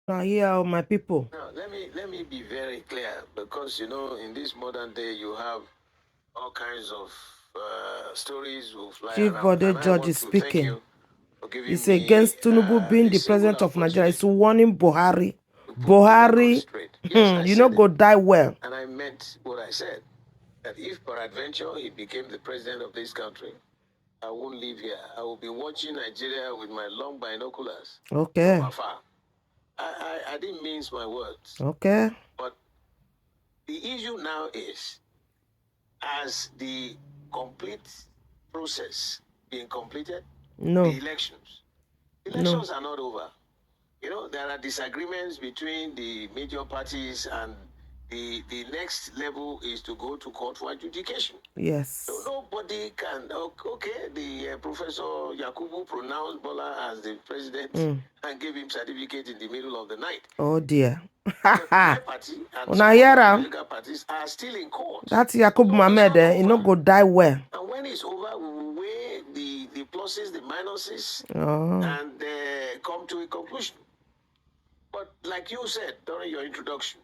Now here, my people. Now, let me be very clear, because in this modern day, you have all kinds of stories will fly Chief around, Bode and I George want is to thank speaking. you for giving It's me against Tinubu being a the singular president of Nigeria. It's opportunity warning Buhari. to put the record Buhari, straight. Yes, I you know, said it, go die well. and I meant what I said. That if peradventure he became the president of this country, I won't live here. I will be watching Nigeria with my long binoculars Okay. from afar. I didn't mince my words. Okay. But the issue now is, has the complete process been completed? No. The elections. Elections are not over. There are disagreements between the major parties, and the next level is to go to court for adjudication. Yes. So nobody can, okay, the Professor Yakubu pronounced Bola as the president and gave him certificate in the middle of the night. Oh dear. But my party and Una some hear other am? political parties are still in court. That's Yakubu So Mohammed, he no go die well. And when it's over, we will weigh the pluses, the minuses, Oh. and come to a conclusion. But like you said during your introduction,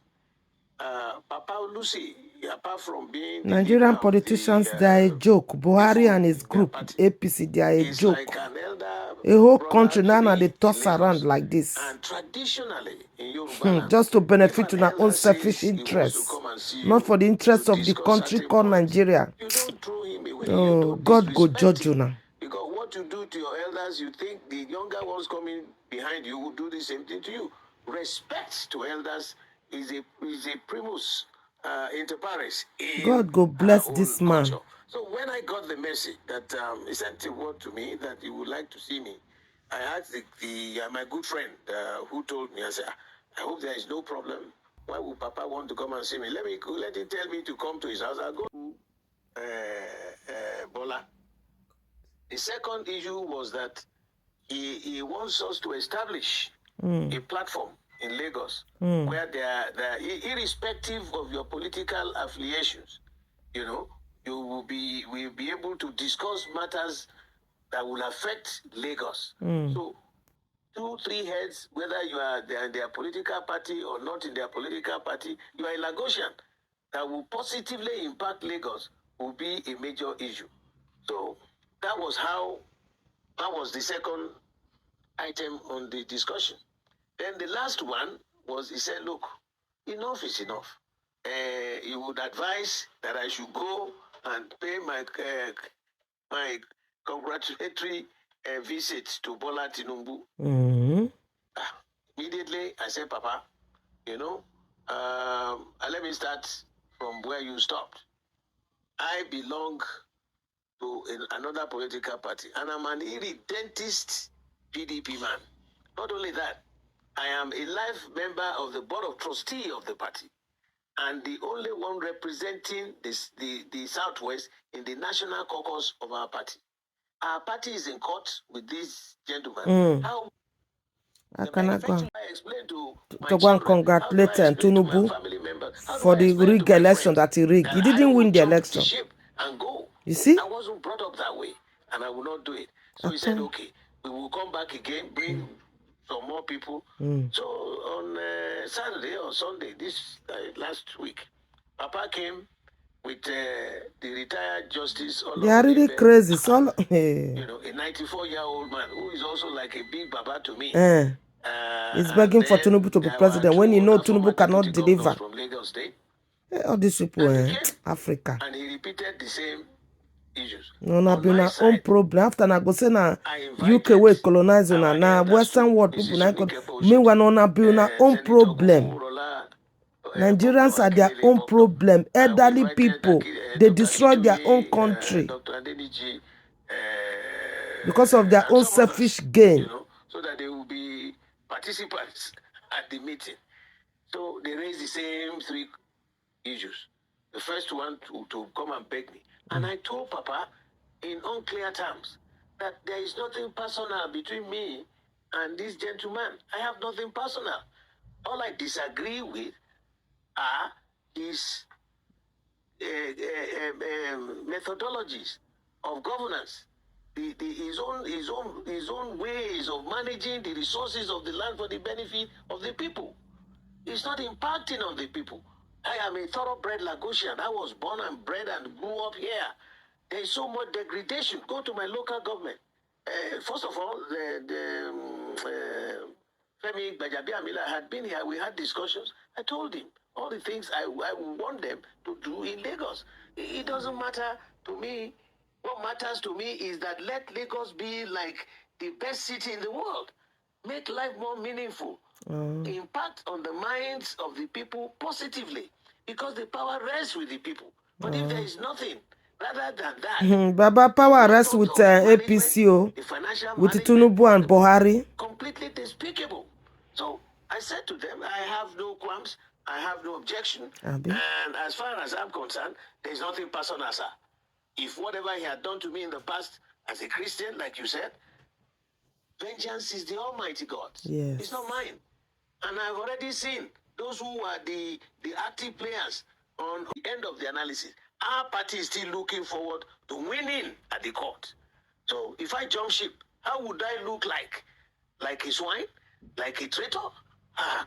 Papa Lucy, apart from being the Nigerian politicians, they are a joke. Buhari and his group, APC, they are a joke. Like an elder a whole brother country to now me they toss in Lagos. around like this. And traditionally in Yoruba land, just to if benefit an to their own elder selfish says he wants to interests, come and see not you for the interests to of the discuss country certain called points, Nigeria. you don't throw him away. You Oh, don't God go disrespect judge you him. now. Because what you do to your elders, you think the younger ones coming behind you will do the same thing to you. Respect to elders is a primus inter pares in God go bless our this own man. culture. So when I got the message that he sent a word to me that he would like to see me, I asked my good friend who told me, I said, I hope there is no problem. Why would Papa want to come and see me? Let him tell me to come to his house. I'll go to Bola. The second issue was that he wants us to establish a platform in Lagos where there irrespective of your political affiliations, you will be able to discuss matters that will affect Lagos. So 2-3 heads, whether you are in their political party or not in their political party, you are a Lagosian, that will positively impact Lagos will be a major issue. So that was the second item on the discussion. Then the last one was, he said, look, enough is enough. He would advise that I should go and pay my congratulatory visit to Bola Tinubu. Immediately, I said, Papa, let me start from where you stopped. I belong to another political party, and I'm an irredentist PDP man. Not only that, I am a life member of the board of trustee of the party, and the only one representing the Southwest in the national caucus of our party. Our party is in court with this gentleman. How I cannot go explain to go and congratulate Tinubu for the rig election that he rigged. He didn't win the election. And go. You see? I wasn't brought up that way, and I will not do it. So he said, okay, we will come back again, bring some more people. So on Saturday or Sunday, this last week, Papa came with the retired justice. They are really crazy. So, a 94-year-old man who is also like a big baba to me. He's begging for Tinubu to be president when you know Tinubu cannot deliver. From Lagos State. All these people, Africa. And he repeated the same issues. No, na be na own problem. After na go say na UK way colonize na Western world people na meanwhile na be na own problem. Nigerians are their own problem. Elderly people, they destroy their own country because of their own selfish gain. So that they will be participants at the meeting. So they raised the same 3 issues. The first one to come and beg me. And I told Papa in unclear terms that there is nothing personal between me and this gentleman. I have nothing personal. All I disagree with are his methodologies of governance. his own ways of managing the resources of the land for the benefit of the people. It's not impacting on the people. I am a thoroughbred Lagosian. I was born and bred and grew up here. There is so much degradation. Go to my local government. First of all, Femi Gbajabiamila had been here. We had discussions. I told him all the things I want them to do in Lagos. It doesn't matter to me. What matters to me is that let Lagos be like the best city in the world. Make life more meaningful. Impact on the minds of the people positively. Because the power rests with the people. But if there is nothing rather than that, Baba power rests with APCO, with Tinubu and Buhari. Completely despicable. So I said to them, I have no qualms, I have no objection. And as far as I'm concerned, there's nothing personal, sir. If whatever he had done to me in the past as a Christian, like you said, vengeance is the Almighty God. Yes. It's not mine. And I've already seen those who are the active players on the end of the analysis. Our party is still looking forward to winning at the court. So if I jump ship, how would I look like? Like a swine? Like a traitor?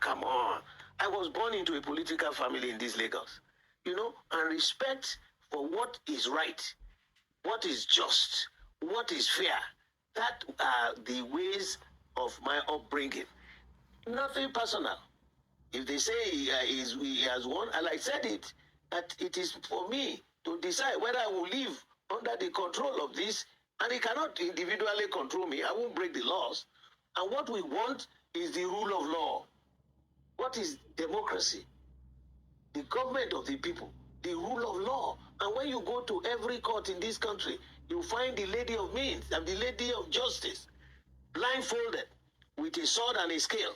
Come on. I was born into a political family in this Lagos. You know, and respect for what is right, what is just, what is fair. That are the ways of my upbringing. Nothing personal. If they say he has won, and I said it, that it is for me to decide whether I will live under the control of this, and he cannot individually control me. I won't break the laws. And what we want is the rule of law. What is democracy? The government of the people, the rule of law. And when you go to every court in this country, you find the lady of means and the lady of justice, blindfolded, with a sword and a scale.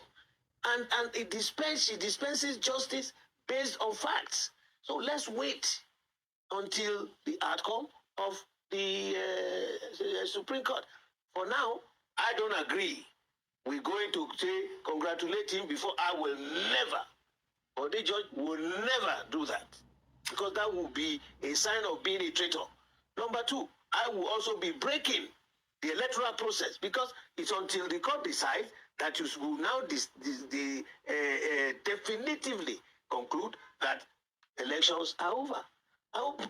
And she dispenses justice based on facts. So let's wait until the outcome of the Supreme Court. For now, I don't agree. We're going to say, congratulate him before I will never, Bode George will never do that. Because that will be a sign of being a traitor. Number two, I will also be breaking the electoral process because it's until the court decides that you will now definitively conclude that elections are over. I hope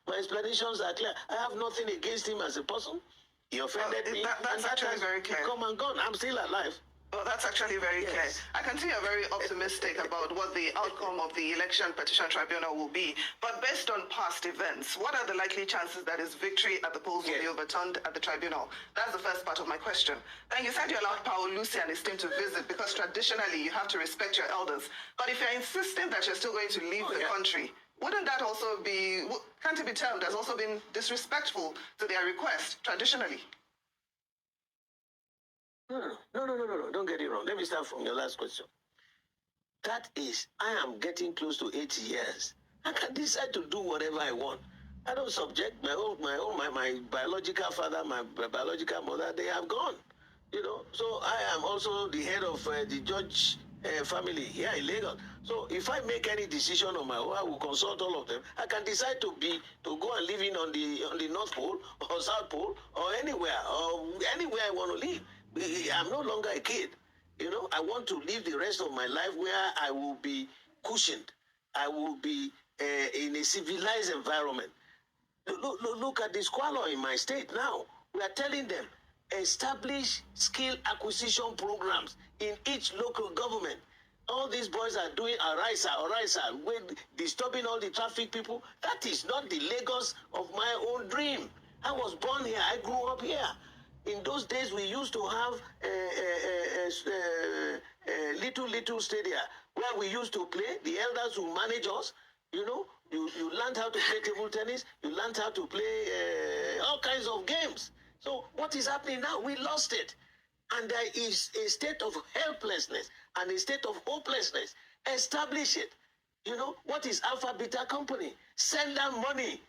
my explanations are clear. I have nothing against him as a person. He offended me. That's actually very clear. Come and gone. I'm still alive. Well, that's actually very clear. I can see you're very optimistic about what the outcome of the Election Petition Tribunal will be. But based on past events, what are the likely chances that his victory at the polls will be overturned at the tribunal? That's the first part of my question. Then you said you allowed Paul Lucy and his team to visit because traditionally you have to respect your elders. But if you're insisting that you're still going to leave the country, wouldn't that also be, can't it be termed as also being disrespectful to their request traditionally? No. Don't get it wrong. Let me start from your last question. That is, I am getting close to 80 years. I can decide to do whatever I want. I don't subject my biological father, my biological mother, they have gone. You know, so I am also the head of the George family here in Lagos. So if I make any decision on my own, I will consult all of them. I can decide to go and live in on the North Pole or South Pole or anywhere I want to live. I'm no longer a kid. You know, I want to live the rest of my life where I will be cushioned. I will be in a civilized environment. Look at the squalor in my state now. We are telling them, establish skill acquisition programs in each local government. All these boys are doing Araisa, disturbing all the traffic people. That is not the Lagos of my own dream. I was born here. I grew up here. In those days, we used to have little stadia where we used to play. The elders who manage us, you know, you learned how to play table tennis. You learned how to play all kinds of games. So what is happening now? We lost it. And there is a state of helplessness and a state of hopelessness. Establish it. You know, what is Alpha Beta Company? Send them money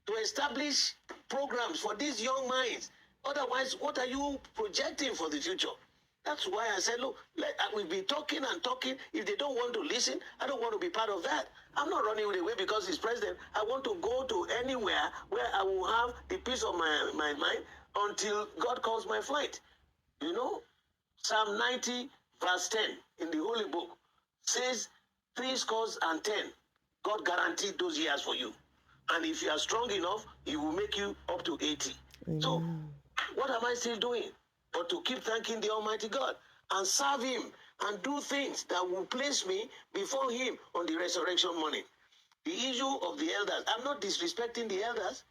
to establish programs for these young minds. Otherwise, what are you projecting for the future? That's why I said, look, we've been talking and talking. If they don't want to listen, I don't want to be part of that. I'm not running away because he's president. I want to go to anywhere where I will have the peace of my mind, until God calls my flight. You know, Psalm 90, verse 10 in the Holy Book says 70 God guaranteed those years for you. And if you are strong enough, He will make you up to 80. Amen. So, what am I still doing? But to keep thanking the Almighty God and serve Him and do things that will place me before Him on the resurrection morning. The issue of the elders, I'm not disrespecting the elders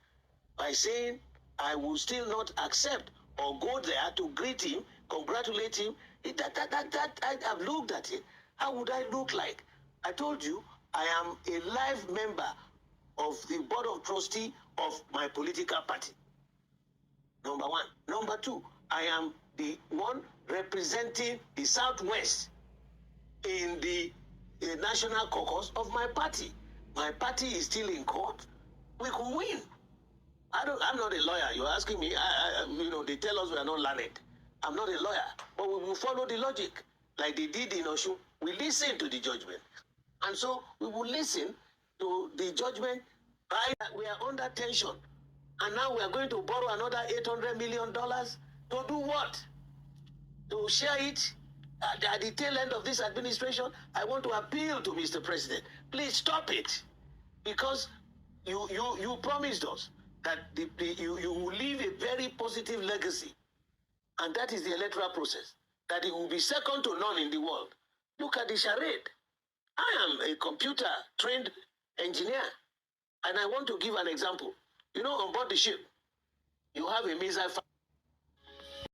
by saying I will still not accept or go there to greet him, congratulate him. I've looked at it. How would I look like? I told you I am a live member of the board of trustee of my political party. Number one. Number two, I am the one representing the Southwest in the national caucus of my party. My party is still in court. We could win. I'm not a lawyer. You're asking me. They tell us we are not learned. I'm not a lawyer, but we will follow the logic, like they did in Osun. We listen to the judgment, and so we will listen to the judgment. We are under tension, and now we are going to borrow another $800 million to do what? To share it at the tail end of this administration. I want to appeal to Mr. President. Please stop it, because you promised us that you will leave a very positive legacy, and that is the electoral process, that it will be second to none in the world. Look at the charade. I am a computer-trained engineer, and I want to give an example. On board the ship, you have a missile